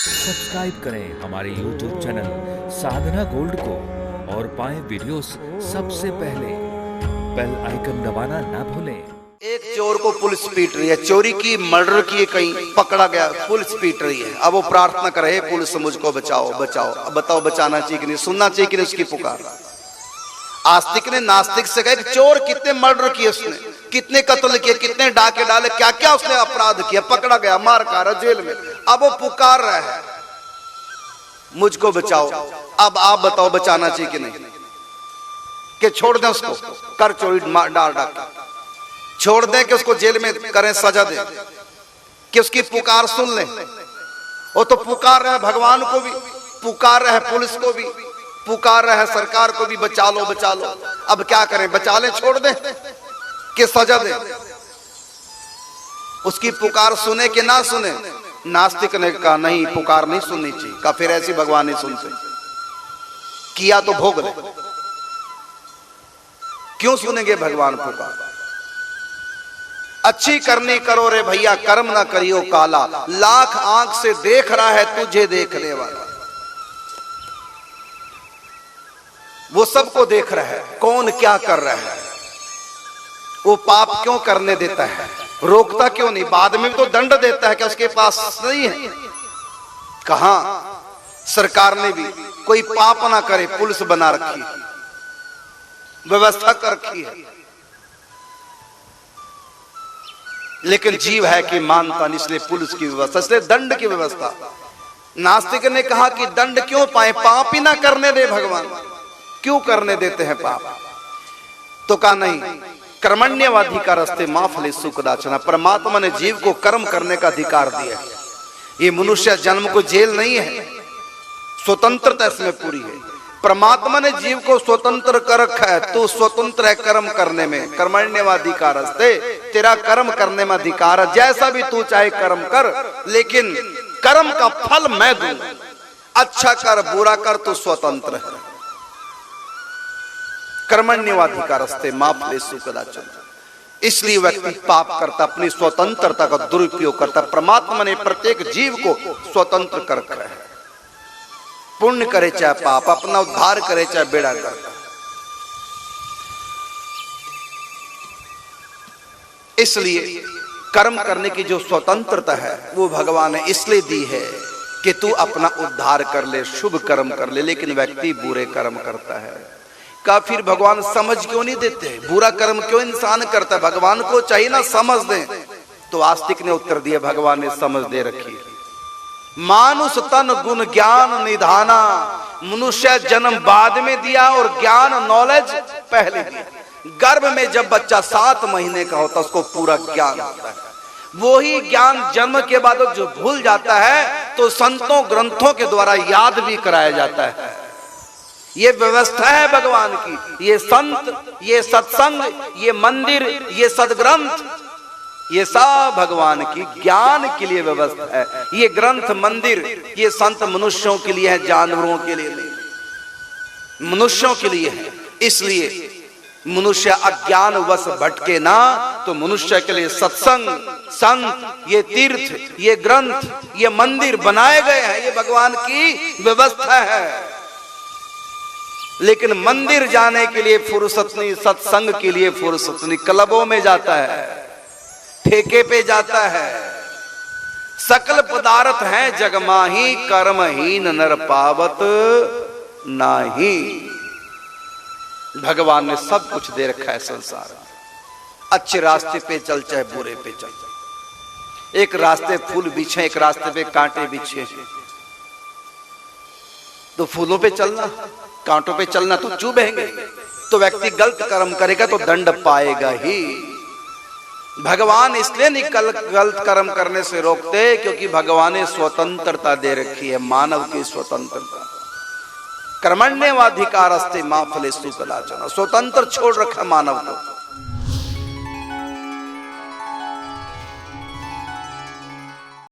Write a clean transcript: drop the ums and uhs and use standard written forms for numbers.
Subscribe करें हमारे YouTube channel साधना gold को और पाएं वीडियोस सबसे पहले। बेल आइकन दबाना ना भूलें। एक चोर को पुलिस पीट रही है, चोरी की, मर्डर की, कहीं पकड़ा गया, पुलिस पीट रही है। अब वो प्रार्थना कर रहे, पुलिस मुझको बचाओ बचाओ। अब बताओ बचाना चाहिए कि नहीं, सुनना चाहिए कि नहीं उसकी पुकार। आस्तिक ने नास्तिक से कहा कि चोर कितने मर्डर किए उसने, कितने कत्ल किए, कितने डाके डाले, क्या क्या उसने अपराध किया, पकड़ा गया, मार कारा, जेल में। अब वो पुकार रहा है मुझको बचाओ। अब आप बताओ बचाना चाहिए कि नहीं, कि छोड़ दें उसको, कर चोरी डाल डाक छोड़ दें, कि उसको जेल में करें, सजा दें, कि उसकी पुकार सुन लें। वो तो पुकार रहे भगवान को भी, पुकार रहे पुलिस को भी, पुकार रहे सरकार को भी, बचा लो बचा लो। अब क्या करें, बचा लें, छोड़ दें कि सजा दें? उसकी पुकार सुने कि ना सुने? नास्तिक ने कहा नहीं, पुकार नहीं सुननी चाहिए। कहा फिर ऐसी भगवान नहीं सुनते, किया तो भोग ले। क्यों सुनेंगे भगवान पुकार? अच्छी करनी करो रे भैया, कर्म ना करियो काला। लाख आंख से देख रहा है तुझे देखने वाला, वो सबको देख रहा है, कौन क्या कर रहा है। वो पाप क्यों करने देता है, रोकता क्यों नहीं? बाद में तो दंड देता है कि उसके पास नहीं है। कहां सरकार ने भी कोई पाप ना करे पुलिस बना रखी, व्यवस्था कर रखी है, लेकिन जीव है कि मानता नहीं, इसलिए पुलिस की व्यवस्था, इसलिए दंड की व्यवस्था। नास्तिक ने कहा कि दंड क्यों पाए, पाप ही ना करने दे भगवान, क्यों करने देते हैं पाप? तो कहा नहीं, कर्मण्यवाधिकारस्ते मा फलेषु कदाचन। परमात्मा ने जीव को कर्म करने का अधिकार दिया है। ये मनुष्य जन्म को जेल नहीं है, स्वतंत्रता इसमें पूरी है। परमात्मा ने जीव को स्वतंत्र कर रखा है, तो स्वतंत्र है कर्म करने में। कर्मण्यवाधिकारस्ते, तेरा कर्म करने में अधिकार है, जैसा भी तू चाहे कर्म कर, लेकिन कर्म का फल मैं दूंगा। अच्छा कर बुरा कर, तो स्वतंत्र है। कर्मण्यवाधिकारस्ते मा फलेषु कदाचन। इसलिए व्यक्ति पाप करता, अपनी स्वतंत्रता का दुरुपयोग करता। परमात्मा ने प्रत्येक जीव को स्वतंत्र कर रखा है, पुण्य करे चाहे पाप, अपना उद्धार करे चाहे बेड़ा गर्क। इसलिए कर्म करने की जो स्वतंत्रता है वो भगवान ने इसलिए दी है कि तू अपना उद्धार कर ले, शुभ कर्म कर ले। लेकिन व्यक्ति बुरे कर्म करता है। का फिर भगवान समझ क्यों नहीं देते, बुरा कर्म क्यों इंसान करता है? भगवान को चाहिए ना समझ दें। तो आस्तिक ने उत्तर दिया, भगवान ने समझ दे रखी है। मानुष तन गुण ज्ञान निधाना। मनुष्य जन्म बाद में दिया और ज्ञान नॉलेज पहले दिया। गर्भ में जब बच्चा 7 महीने का होता है उसको पूरा ज्ञान होता है। वही ज्ञान जन्म के बाद जो भूल जाता है तो संतों ग्रंथों के द्वारा याद भी कराया जाता है। ये व्यवस्था है भगवान की। ये संत, ये सत्संग, ये मंदिर, ये सदग्रंथ, ये सब भगवान की ज्ञान के लिए व्यवस्था है। ये ग्रंथ मंदिर, ये संत मनुष्यों के लिए है, जानवरों के लिए नहीं, मनुष्यों के लिए है। इसलिए मनुष्य अज्ञान वश भटके ना, तो मनुष्य के लिए सत्संग, संत, ये तीर्थ, ये ग्रंथ, ये मंदिर बनाए गए हैं। ये भगवान की व्यवस्था है। लेकिन मंदिर जाने के लिए फुर्सत नहीं, सत्संग के लिए फुर्सत नहीं, क्लबों में जाता है, ठेके पे जाता है। सकल पदार्थ है जगमाही, कर्महीन नर पावत नाही। भगवान ने सब कुछ दे रखा है संसार में। अच्छे रास्ते पे चल चाहे बुरे पे चल। एक रास्ते फूल बिछे, एक रास्ते पे कांटे बिछे, तो फूलों पे चलना, कांटों पे चलना तो चुभेंगे। तो व्यक्ति गलत कर्म करेगा तो दंड पाएगा ही। भगवान इसलिए नहीं गलत कर्म करने से रोकते, क्योंकि भगवान ने स्वतंत्रता दे रखी है, मानव की स्वतंत्रता। कर्मण्यवाधिकारस्ते मा फलेषु कदाचन। स्वतंत्र छोड़ रखा मानव को।